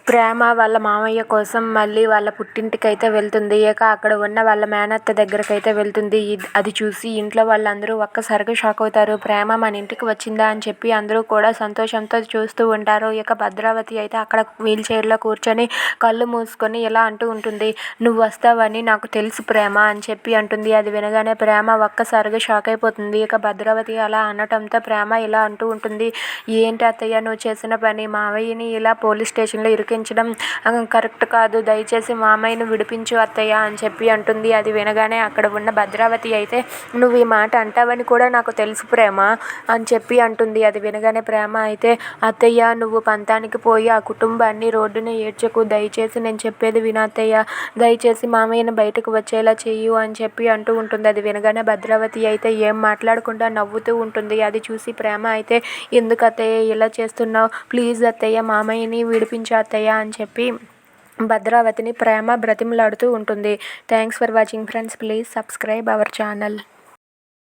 ప్రేమ వాళ్ళ మామయ్య కోసం మళ్ళీ వాళ్ళ పుట్టింటికైతే వెళ్తుంది. ఇక అక్కడ ఉన్న వాళ్ళ మేనత్త దగ్గరకైతే వెళ్తుంది. అది చూసి ఇంట్లో వాళ్ళందరూ ఒక్కసారిగా షాక్ అవుతారు. ప్రేమ మన ఇంటికి వచ్చిందా అని చెప్పి అందరూ కూడా సంతోషంతో చూస్తూ ఉంటారు. ఇక భద్రావతి అయితే అక్కడ వీల్ చైర్లో కూర్చొని కళ్ళు మూసుకొని ఇలా అంటూ ఉంటుంది, నువ్వు వస్తావని నాకు తెలుసు ప్రేమ అని చెప్పి అంటుంది. అది వినగానే ప్రేమ ఒక్కసారిగా షాక్ అయిపోతుంది. ఇక భద్రావతి అలా అనటంతో ప్రేమ ఇలా అంటూ ఉంటుంది, ఏంటి అత్తయ్య నువ్వు చేసిన పని, మావయ్యని ఇలా పోలీస్ స్టేషన్లో ఇరికించడం కరెక్ట్ కాదు, దయచేసి మామయ్యను విడిపించు అత్తయ్య అని చెప్పి అంటుంది. అది వినగానే అక్కడ ఉన్న భద్రావతి అయితే నువ్వు ఈ మాట అంటావని కూడా నాకు తెలుసు ప్రేమ అని చెప్పి అంటుంది. అది వినగానే ప్రేమ అయితే అత్తయ్య నువ్వు పంతానికి పోయి ఆ కుటుంబాన్ని రోడ్డున ఏడ్చకు, దయచేసి నేను చెప్పేది విను అత్తయ్య, దయచేసి మామయ్యను బయటకు వచ్చేలా చెయ్యు అని చెప్పి అంటూ ఉంటుంది. అది వినగానే భద్రావతి అయితే ఏం మాట్లాడకుండా నవ్వుతూ ఉంటుంది. అది చూసి ప్రేమ అయితే ఎందుకు అత్తయ్య ఇలా చేస్తున్నావు, ప్లీజ్ అత్తయ్య మామయ్యని విడిపించు అత్తయ్య అని చెప్పి భద్రావతిని ప్రేమ బ్రతిమలాడుతూ ఉంటుంది. Thanks for watching friends. Please subscribe our channel.